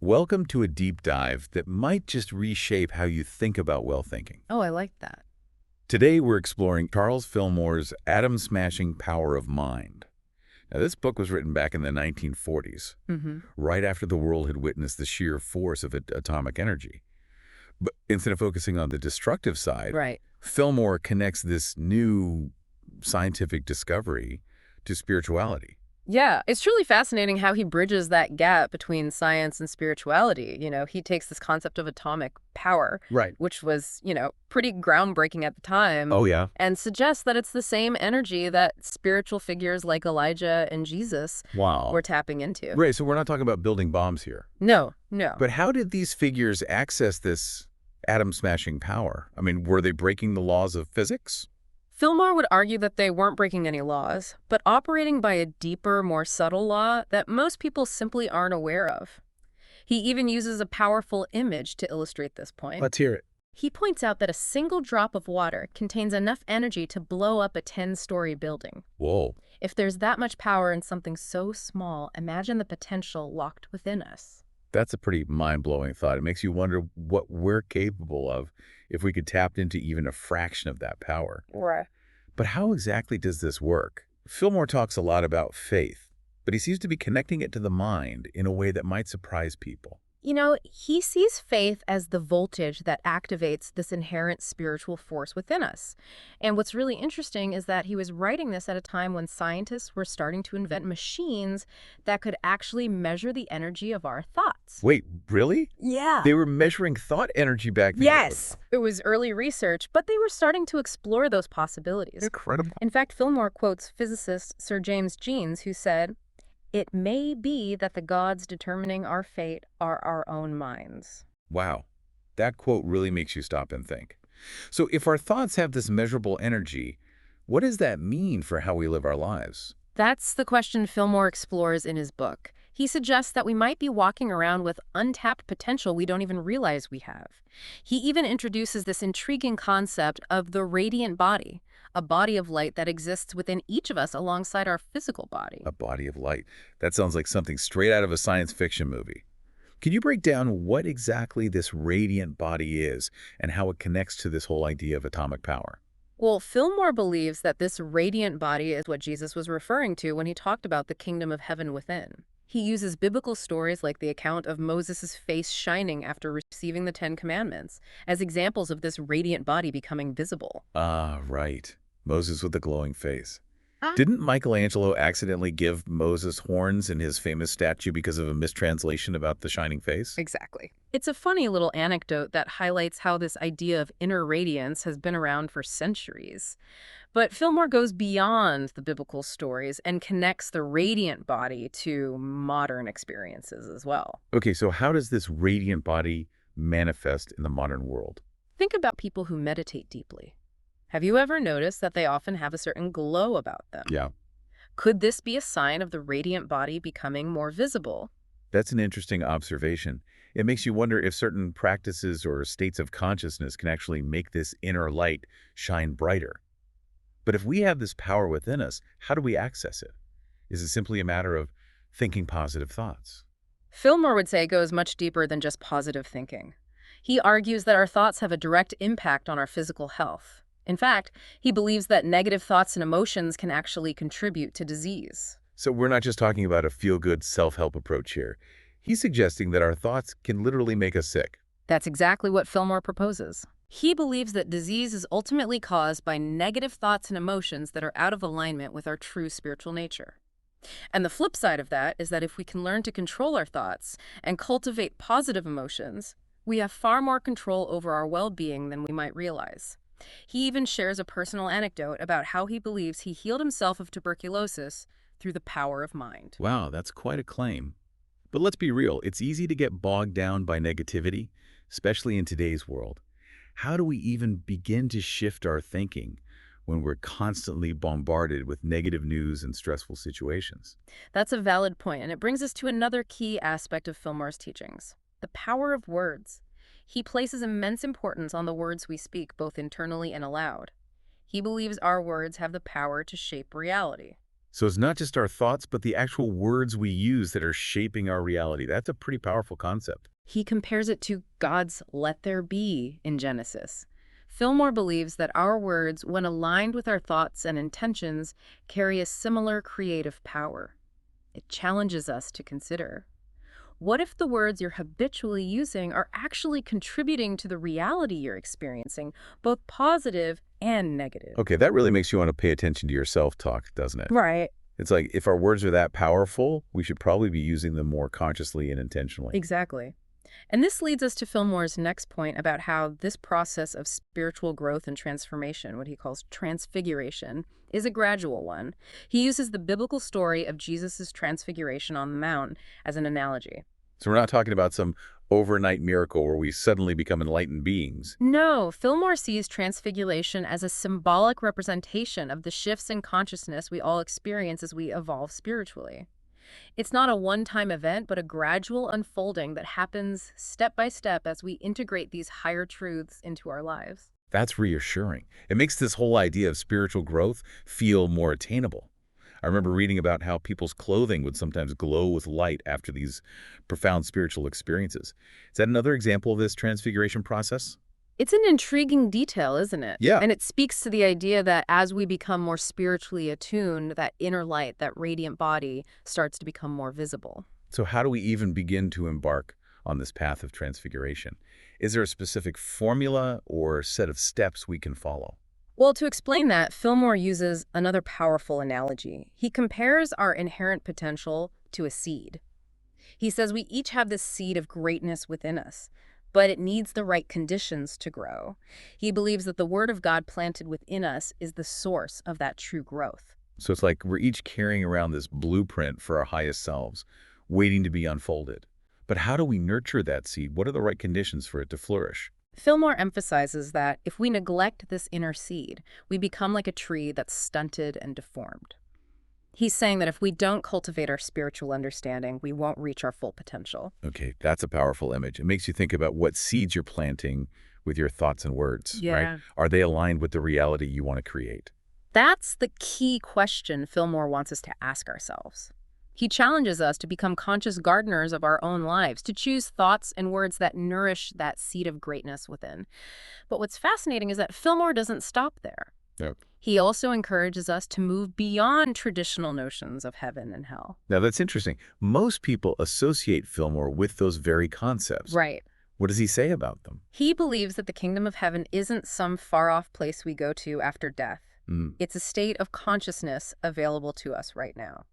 Welcome to a deep dive that might just reshape how you think about well thinking. Oh, I like that. Today, we're exploring Charles Fillmore's Atom-Smashing Power of Mind. Now, this book was written back in the 1940s, Mm-hmm. right after the world had witnessed the sheer force of atomic energy. But instead of focusing on the destructive side, Right. Fillmore connects this new scientific discovery to spirituality. Yeah, it's truly fascinating how he bridges that gap between science and spirituality. He takes this concept of atomic power, Right. which was, pretty groundbreaking at the time, Oh, yeah? and suggests that it's the same energy that spiritual figures like Elijah and Jesus Wow. were tapping into. Right, so we're not talking about building bombs here. No, no. But how did these figures access this atom-smashing power? I mean, were they breaking the laws of physics? Fillmore would argue that they weren't breaking any laws, but operating by a deeper, more subtle law that most people simply aren't aware of. He even uses a powerful image to illustrate this point. Let's hear it. He points out that a single drop of water contains enough energy to blow up a 10-story building. Whoa. If there's that much power in something so small, imagine the potential locked within us. That's a pretty mind-blowing thought. It makes you wonder what we're capable of if we could tap into even a fraction of that power. Right. But how exactly does this work? Fillmore talks a lot about faith, but he seems to be connecting it to the mind in a way that might surprise people. He sees faith as the voltage that activates this inherent spiritual force within us. And what's really interesting is that he was writing this at a time when scientists were starting to invent machines that could actually measure the energy of our thoughts. Wait, really? Yeah. They were measuring thought energy back then? Yes. It was early research, but they were starting to explore those possibilities. Incredible. In fact, Fillmore quotes physicist Sir James Jeans, who said, "It may be that the gods determining our fate are our own minds." Wow. That quote really makes you stop and think. So if our thoughts have this measurable energy, what does that mean for how we live our lives? That's the question Fillmore explores in his book. He suggests that we might be walking around with untapped potential we don't even realize we have. He even introduces this intriguing concept of the radiant body, a body of light that exists within each of us alongside our physical body. A body of light. That sounds like something straight out of a science fiction movie. Can you break down what exactly this radiant body is and how it connects to this whole idea of atomic power? Well, Fillmore believes that this radiant body is what Jesus was referring to when he talked about the kingdom of heaven within. He uses biblical stories like the account of Moses' face shining after receiving the Ten Commandments as examples of this radiant body becoming visible. Ah, right. Moses with the glowing face. Didn't Michelangelo accidentally give Moses horns in his famous statue because of a mistranslation about the shining face? Exactly. It's a funny little anecdote that highlights how this idea of inner radiance has been around for centuries. But Fillmore goes beyond the biblical stories and connects the radiant body to modern experiences as well. Okay, so how does this radiant body manifest in the modern world? Think about people who meditate deeply. Have you ever noticed that they often have a certain glow about them? Yeah, Could this be a sign of the radiant body becoming more visible? that's an interesting observation. It makes you wonder if certain practices or states of consciousness can actually make this inner light shine brighter. But if we have this power within us, how do we access it? Is it simply a matter of thinking positive thoughts? Fillmore would say it goes much deeper than just positive thinking. He argues that our thoughts have a direct impact on our physical health. In fact, he believes that negative thoughts and emotions can actually contribute to disease. So we're not just talking about a feel-good self-help approach here. He's suggesting that our thoughts can literally make us sick. That's exactly what Fillmore proposes. He believes that disease is ultimately caused by negative thoughts and emotions that are out of alignment with our true spiritual nature. And the flip side of that is that if we can learn to control our thoughts and cultivate positive emotions, we have far more control over our well-being than we might realize. He even shares a personal anecdote about how he believes he healed himself of tuberculosis through the power of mind. Wow, that's quite a claim. But let's be real, it's easy to get bogged down by negativity, especially in today's world. How do we even begin to shift our thinking when we're constantly bombarded with negative news and stressful situations? That's a valid point, and it brings us to another key aspect of Fillmore's teachings, the power of words. He places immense importance on the words we speak, both internally and aloud. He believes our words have the power to shape reality. So it's not just our thoughts, but the actual words we use that are shaping our reality. That's a pretty powerful concept. He compares it to God's "let there be" in Genesis. Fillmore believes that our words, when aligned with our thoughts and intentions, carry a similar creative power. It challenges us to consider, what if the words you're habitually using are actually contributing to the reality you're experiencing, both positive and negative? Okay, that really makes you want to pay attention to your self-talk, doesn't it? Right. It's like if our words are that powerful, we should probably be using them more consciously and intentionally. Exactly. And this leads us to Fillmore's next point about how this process of spiritual growth and transformation, what he calls transfiguration, is a gradual one. He uses the biblical story of Jesus' transfiguration on the Mount as an analogy. So we're not talking about some overnight miracle where we suddenly become enlightened beings. No, Fillmore sees transfiguration as a symbolic representation of the shifts in consciousness we all experience as we evolve spiritually. It's not a one-time event, but a gradual unfolding that happens step by step as we integrate these higher truths into our lives. That's reassuring. It makes this whole idea of spiritual growth feel more attainable. I remember reading about how people's clothing would sometimes glow with light after these profound spiritual experiences. Is that another example of this transfiguration process? It's an intriguing detail, isn't it? Yeah. And it speaks to the idea that as we become more spiritually attuned, that inner light, that radiant body, starts to become more visible. So how do we even begin to embark on this path of transfiguration? Is there a specific formula or set of steps we can follow? Well, to explain that, Fillmore uses another powerful analogy. He compares our inherent potential to a seed. He says we each have this seed of greatness within us, but it needs the right conditions to grow. He believes that the Word of God planted within us is the source of that true growth. So it's like we're each carrying around this blueprint for our highest selves, waiting to be unfolded. But how do we nurture that seed? What are the right conditions for it to flourish? Fillmore emphasizes that if we neglect this inner seed, we become like a tree that's stunted and deformed. He's saying that if we don't cultivate our spiritual understanding, we won't reach our full potential. Okay, that's a powerful image. It makes you think about what seeds you're planting with your thoughts and words, right? Are they aligned with the reality you want to create? That's the key question Fillmore wants us to ask ourselves. He challenges us to become conscious gardeners of our own lives, to choose thoughts and words that nourish that seed of greatness within. But what's fascinating is that Fillmore doesn't stop there. Yep. He also encourages us to move beyond traditional notions of heaven and hell. Now, that's interesting. Most people associate Fillmore with those very concepts. Right. What does he say about them? He believes that the kingdom of heaven isn't some far-off place we go to after death. It's a state of consciousness available to us right now.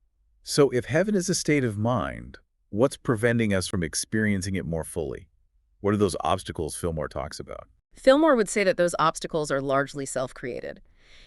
So if heaven is a state of mind, what's preventing us from experiencing it more fully? What are those obstacles Fillmore talks about? Fillmore would say that those obstacles are largely self-created.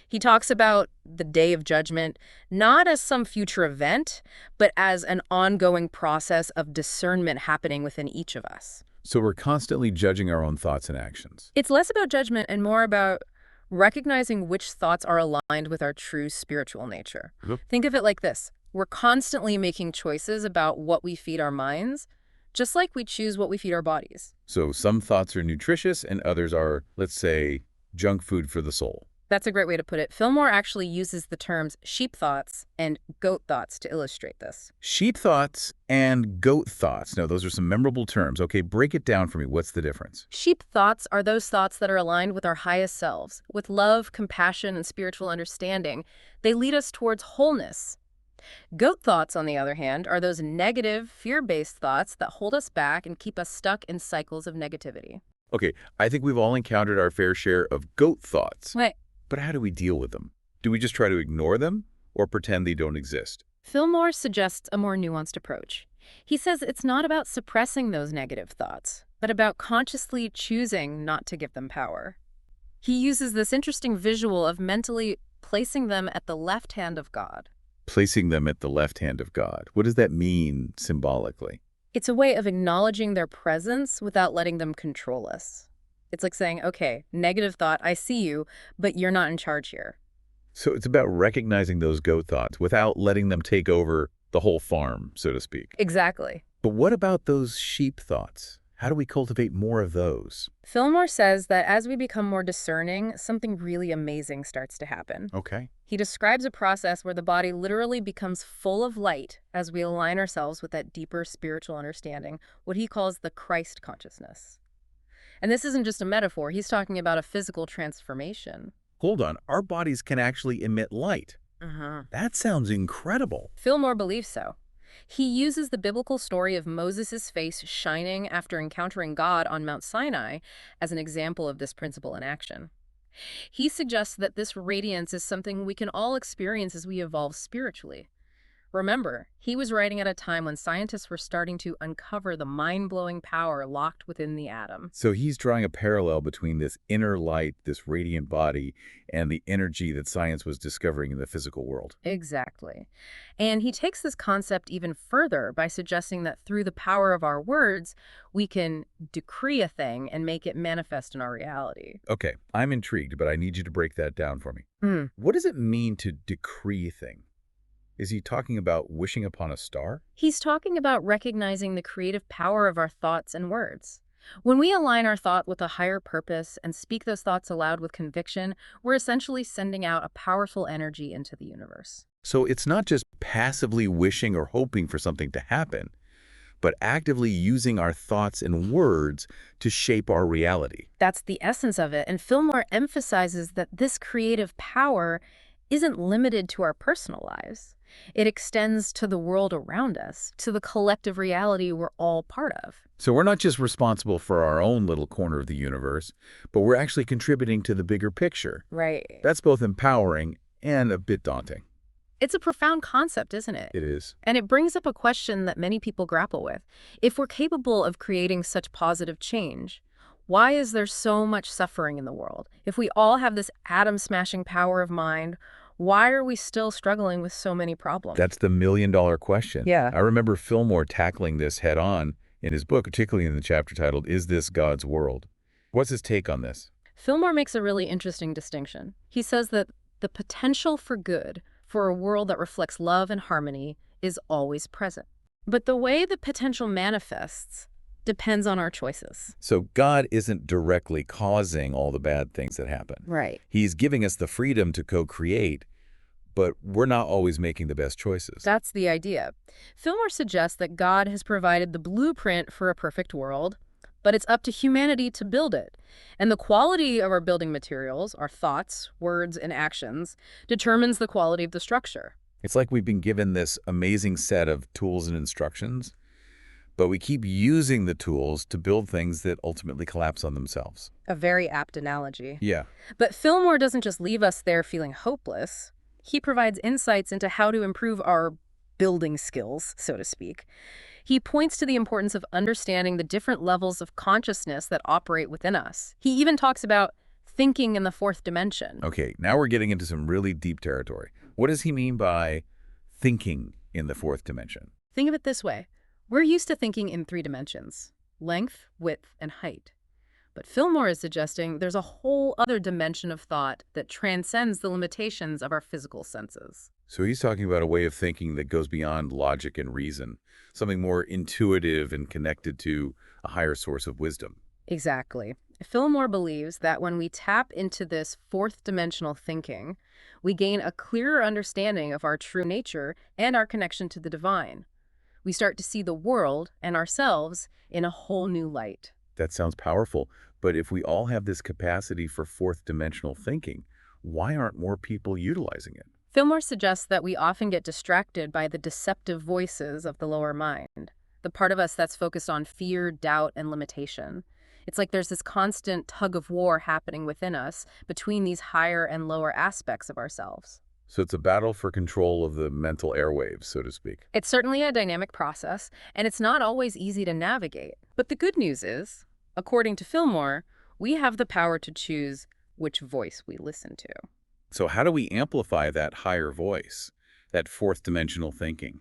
He talks about the day of judgment not as some future event, but as an ongoing process of discernment happening within each of us. So we're constantly judging our own thoughts and actions. It's less about judgment and more about recognizing which thoughts are aligned with our true spiritual nature. Think of it like this. We're constantly making choices about what we feed our minds, just like we choose what we feed our bodies. So some thoughts are nutritious and others are, let's say, junk food for the soul. That's a great way to put it. Fillmore actually uses the terms sheep thoughts and goat thoughts to illustrate this. Sheep thoughts and goat thoughts. Now, those are some memorable terms. Okay, break it down for me. What's the difference? Sheep thoughts are those thoughts that are aligned with our highest selves, with love, compassion, and spiritual understanding. They lead us towards wholeness. Goat thoughts, on the other hand, are those negative, fear-based thoughts that hold us back and keep us stuck in cycles of negativity. Okay, I think we've all encountered our fair share of goat thoughts. Right. But how do we deal with them? Do we just try to ignore them or pretend they don't exist? Fillmore suggests a more nuanced approach. He says it's not about suppressing those negative thoughts, but about consciously choosing not to give them power. He uses this interesting visual of mentally placing them at the left hand of God. Placing them at the left hand of God. What does that mean symbolically? It's a way of acknowledging their presence without letting them control us. It's like saying, okay, negative thought, I see you, but you're not in charge here. So it's about recognizing those goat thoughts without letting them take over the whole farm, so to speak. Exactly. But what about those sheep thoughts? How do we cultivate more of those? Fillmore says that as we become more discerning, something really amazing starts to happen. Okay. He describes a process where the body literally becomes full of light as we align ourselves with that deeper spiritual understanding, what he calls the Christ consciousness. And this isn't just a metaphor, he's talking about a physical transformation. Hold on. Our bodies can actually emit light. Uh-huh. That sounds incredible. Fillmore believes so. He uses the biblical story of Moses' face shining after encountering God on Mount Sinai as an example of this principle in action. He suggests that this radiance is something we can all experience as we evolve spiritually. Remember, he was writing at a time when scientists were starting to uncover the mind-blowing power locked within the atom. So he's drawing a parallel between this inner light, this radiant body, and the energy that science was discovering in the physical world. Exactly. And he takes this concept even further by suggesting that through the power of our words, we can decree a thing and make it manifest in our reality. Okay, I'm intrigued, but I need you to break that down for me. Hmm. What does it mean to decree a thing? Is he talking about wishing upon a star? He's talking about recognizing the creative power of our thoughts and words. When we align our thought with a higher purpose and speak those thoughts aloud with conviction, we're essentially sending out a powerful energy into the universe. So it's not just passively wishing or hoping for something to happen, but actively using our thoughts and words to shape our reality. That's the essence of it, and Fillmore emphasizes that this creative power isn't limited to our personal lives. It extends to the world around us, to the collective reality we're all part of. So we're not just responsible for our own little corner of the universe, but we're actually contributing to the bigger picture. Right. That's both empowering and a bit daunting. It's a profound concept, isn't it? It is. And it brings up a question that many people grapple with. If we're capable of creating such positive change, why is there so much suffering in the world? If we all have this atom-smashing power of mind, why are we still struggling with so many problems? That's the million-dollar question. Yeah. I remember Fillmore tackling this head-on in his book, particularly in the chapter titled, Is This God's World? What's his take on this? Fillmore makes a really interesting distinction. He says that the potential for good, for a world that reflects love and harmony, is always present. But the way the potential manifests depends on our choices. So God isn't directly causing all the bad things that happen. Right. He's giving us the freedom to co-create, but we're not always making the best choices. That's the idea. Fillmore suggests that God has provided the blueprint for a perfect world, but it's up to humanity to build it. And the quality of our building materials, our thoughts, words, and actions, determines the quality of the structure. It's like we've been given this amazing set of tools and instructions, but we keep using the tools to build things that ultimately collapse on themselves. A very apt analogy. Yeah. But Fillmore doesn't just leave us there feeling hopeless. He provides insights into how to improve our building skills, so to speak. He points to the importance of understanding the different levels of consciousness that operate within us. He even talks about thinking in the fourth dimension. Okay, now we're getting into some really deep territory. What does he mean by thinking in the fourth dimension? Think of it this way. We're used to thinking in 3 dimensions: length, width, and height. But Fillmore is suggesting there's a whole other dimension of thought that transcends the limitations of our physical senses. So he's talking about a way of thinking that goes beyond logic and reason, something more intuitive and connected to a higher source of wisdom. Exactly. Fillmore believes that when we tap into this fourth dimensional thinking, we gain a clearer understanding of our true nature and our connection to the divine. We start to see the world and ourselves in a whole new light. That sounds powerful, but if we all have this capacity for fourth dimensional thinking, why aren't more people utilizing it? Fillmore suggests that we often get distracted by the deceptive voices of the lower mind, the part of us that's focused on fear, doubt, and limitation. It's like there's this constant tug of war happening within us between these higher and lower aspects of ourselves. So it's a battle for control of the mental airwaves, so to speak. It's certainly a dynamic process, and it's not always easy to navigate. But the good news is, according to Fillmore, we have the power to choose which voice we listen to. So how do we amplify that higher voice, that fourth dimensional thinking?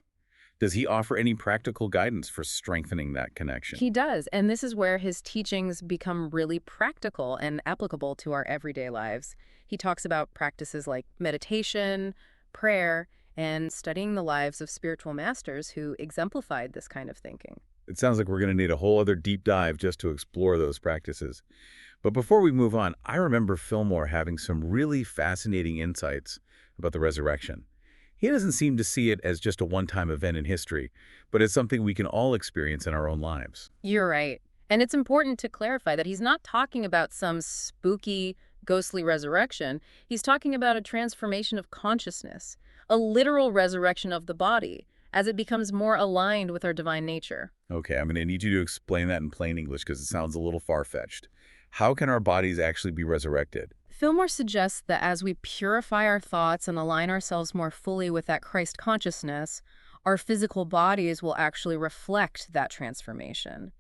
Does he offer any practical guidance for strengthening that connection? He does, and this is where his teachings become really practical and applicable to our everyday lives. He talks about practices like meditation, prayer, and studying the lives of spiritual masters who exemplified this kind of thinking. It sounds like we're going to need a whole other deep dive just to explore those practices. But before we move on, I remember Fillmore having some really fascinating insights about the resurrection. He doesn't seem to see it as just a one-time event in history, but as something we can all experience in our own lives. You're right. And it's important to clarify that he's not talking about some spooky, ghostly resurrection. He's talking about a transformation of consciousness, a literal resurrection of the body, as it becomes more aligned with our divine nature. Okay, I'm going to need you to explain that in plain English because it sounds a little far-fetched. How can our bodies actually be resurrected? Fillmore suggests that as we purify our thoughts and align ourselves more fully with that Christ consciousness, our physical bodies will actually reflect that transformation.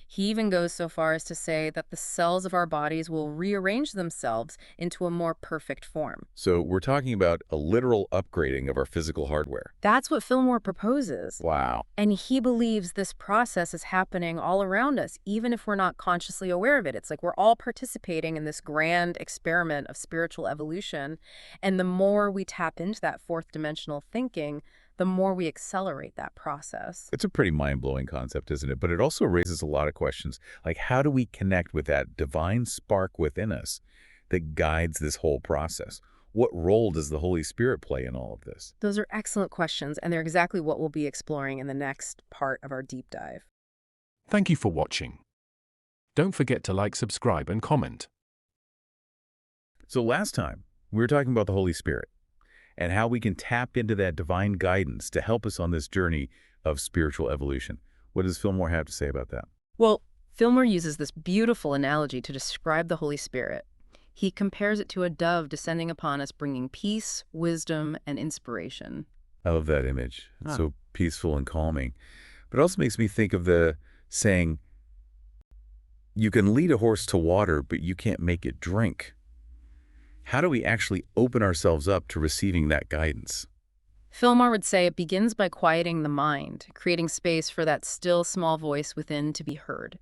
He even goes so far as to say that the cells of our bodies will rearrange themselves into a more perfect form. So we're talking about a literal upgrading of our physical hardware. That's what Fillmore proposes. Wow. And he believes this process is happening all around us, even if we're not consciously aware of it. It's like we're all participating in this grand experiment of spiritual evolution. And the more we tap into that fourth dimensional thinking, the more we accelerate that process. It's a pretty mind-blowing concept, isn't it? But it also raises a lot of questions, like how do we connect with that divine spark within us that guides this whole process? What role does the Holy Spirit play in all of this? Those are excellent questions, and they're exactly what we'll be exploring in the next part of our deep dive. Thank you for watching. Don't forget to like, subscribe, and comment. So last time, we were talking about the Holy Spirit and how we can tap into that divine guidance to help us on this journey of spiritual evolution. What does Fillmore have to say about that? Well, Fillmore uses this beautiful analogy to describe the Holy Spirit. He compares it to a dove descending upon us, bringing peace, wisdom, and inspiration. I love that image. It's so peaceful and calming. But it also makes me think of the saying, you can lead a horse to water, but you can't make it drink. How do we actually open ourselves up to receiving that guidance? Fillmore would say it begins by quieting the mind, creating space for that still small voice within to be heard.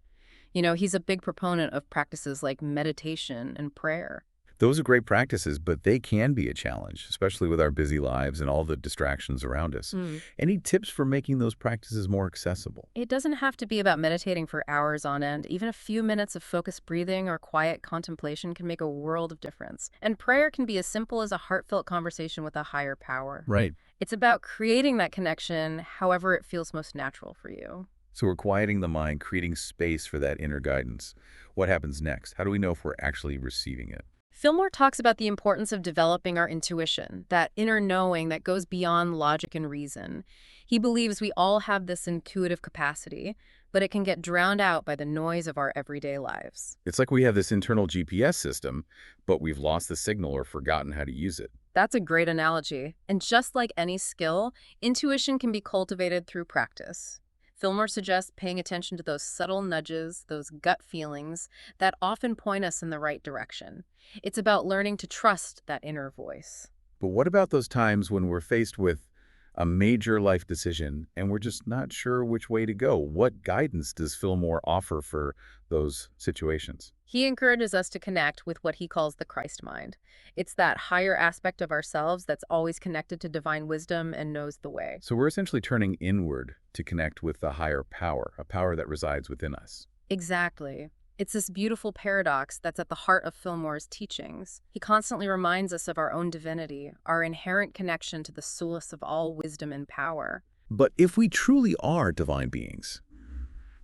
You know, he's a big proponent of practices like meditation and prayer. Those are great practices, but they can be a challenge, especially with our busy lives and all the distractions around us. Any tips for making those practices more accessible? It doesn't have to be about meditating for hours on end. Even a few minutes of focused breathing or quiet contemplation can make a world of difference. And prayer can be as simple as a heartfelt conversation with a higher power. Right. It's about creating that connection however it feels most natural for you. So we're quieting the mind, creating space for that inner guidance. What happens next? How do we know if we're actually receiving it? Fillmore talks about the importance of developing our intuition, that inner knowing that goes beyond logic and reason. He believes we all have this intuitive capacity, but it can get drowned out by the noise of our everyday lives. It's like we have this internal GPS system, but we've lost the signal or forgotten how to use it. That's a great analogy. And just like any skill, intuition can be cultivated through practice. Fillmore suggests paying attention to those subtle nudges, those gut feelings that often point us in the right direction. It's about learning to trust that inner voice. But what about those times when we're faced with a major life decision and we're just not sure which way to go? What guidance does Fillmore offer for those situations? He encourages us to connect with what he calls the Christ mind. It's that higher aspect of ourselves that's always connected to divine wisdom and knows the way. So we're essentially turning inward to connect with the higher power, a power that resides within us. Exactly. It's this beautiful paradox that's at the heart of Fillmore's teachings. He constantly reminds us of our own divinity, our inherent connection to the source of all wisdom and power. But if we truly are divine beings,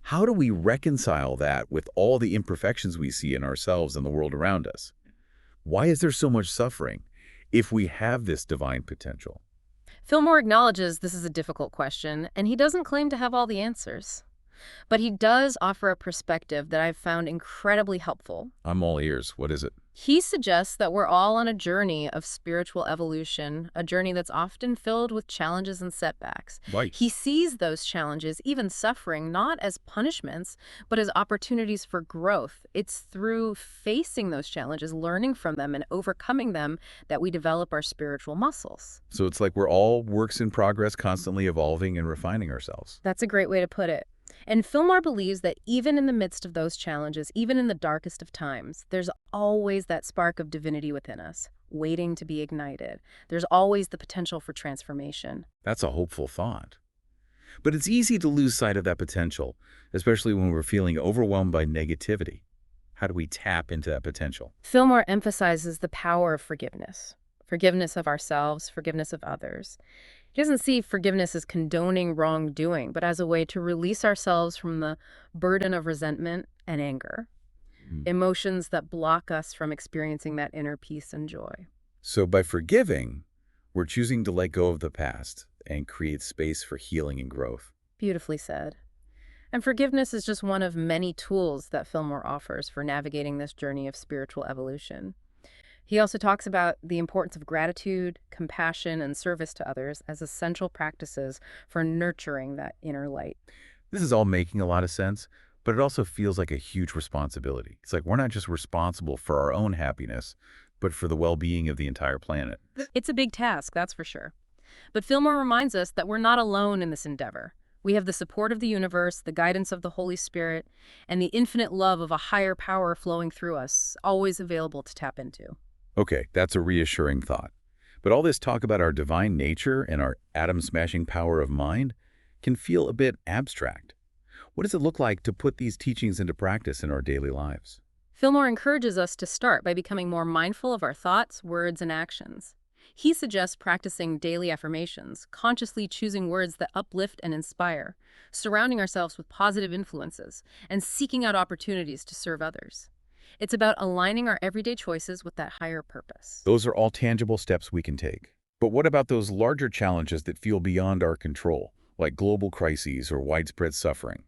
how do we reconcile that with all the imperfections we see in ourselves and the world around us? Why is there so much suffering if we have this divine potential? Fillmore acknowledges this is a difficult question, and he doesn't claim to have all the answers. But he does offer a perspective that I've found incredibly helpful. I'm all ears. What is it? He suggests that we're all on a journey of spiritual evolution, a journey that's often filled with challenges and setbacks. Right. He sees those challenges, even suffering, not as punishments, but as opportunities for growth. It's through facing those challenges, learning from them, and overcoming them that we develop our spiritual muscles. So it's like we're all works in progress, constantly evolving and refining ourselves. That's a great way to put it. And Fillmore believes that even in the midst of those challenges, even in the darkest of times, there's always that spark of divinity within us, waiting to be ignited. There's always the potential for transformation. That's a hopeful thought. But it's easy to lose sight of that potential, especially when we're feeling overwhelmed by negativity. How do we tap into that potential? Fillmore emphasizes the power of forgiveness. Forgiveness of ourselves, forgiveness of others. He doesn't see forgiveness as condoning wrongdoing, but as a way to release ourselves from the burden of resentment and anger, Mm. emotions that block us from experiencing that inner peace and joy. So by forgiving, we're choosing to let go of the past and create space for healing and growth. Beautifully said. And forgiveness is just one of many tools that Fillmore offers for navigating this journey of spiritual evolution. He also talks about the importance of gratitude, compassion, and service to others as essential practices for nurturing that inner light. This is all making a lot of sense, but it also feels like a huge responsibility. It's like we're not just responsible for our own happiness, but for the well-being of the entire planet. It's a big task, that's for sure. But Fillmore reminds us that we're not alone in this endeavor. We have the support of the universe, the guidance of the Holy Spirit, and the infinite love of a higher power flowing through us, always available to tap into. Okay, that's a reassuring thought. But all this talk about our divine nature and our atom-smashing power of mind can feel a bit abstract. What does it look like to put these teachings into practice in our daily lives? Fillmore encourages us to start by becoming more mindful of our thoughts, words, and actions. He suggests practicing daily affirmations, consciously choosing words that uplift and inspire, surrounding ourselves with positive influences, and seeking out opportunities to serve others. It's about aligning our everyday choices with that higher purpose. Those are all tangible steps we can take. But what about those larger challenges that feel beyond our control, like global crises or widespread suffering?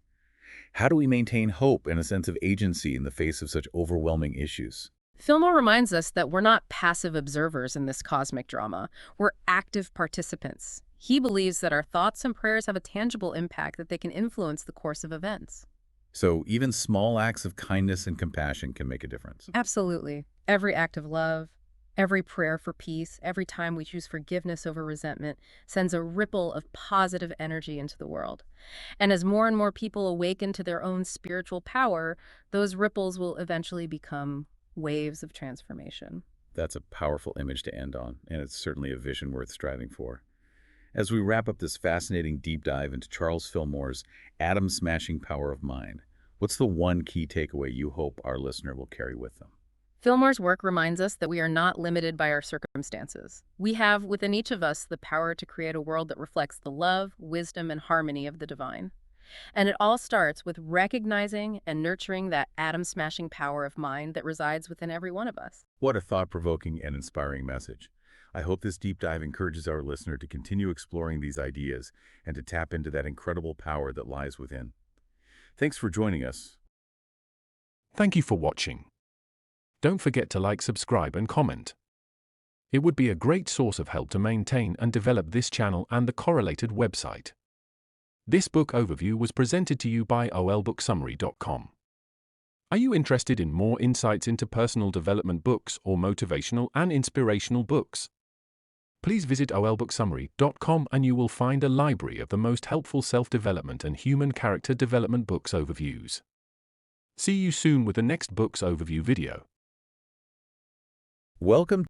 How do we maintain hope and a sense of agency in the face of such overwhelming issues? Fillmore reminds us that we're not passive observers in this cosmic drama. We're active participants. He believes that our thoughts and prayers have a tangible impact, that they can influence the course of events. So even small acts of kindness and compassion can make a difference. Absolutely. Every act of love, every prayer for peace, every time we choose forgiveness over resentment sends a ripple of positive energy into the world. And as more and more people awaken to their own spiritual power, those ripples will eventually become waves of transformation. That's a powerful image to end on, and it's certainly a vision worth striving for. As we wrap up this fascinating deep dive into Charles Fillmore's atom-smashing power of mind, what's the one key takeaway you hope our listener will carry with them? Fillmore's work reminds us that we are not limited by our circumstances. We have within each of us the power to create a world that reflects the love, wisdom, and harmony of the divine. And it all starts with recognizing and nurturing that atom-smashing power of mind that resides within every one of us. What a thought-provoking and inspiring message. I hope this deep dive encourages our listener to continue exploring these ideas and to tap into that incredible power that lies within. Thanks for joining us. Thank you for watching. Don't forget to like, subscribe, and comment. It would be a great source of help to maintain and develop this channel and the correlated website. This book overview was presented to you by olbooksummary.com. Are you interested in more insights into personal development books or motivational and inspirational books? Please visit olbooksummary.com and you will find a library of the most helpful self-development and human character development books overviews. See you soon with the next books overview video. Welcome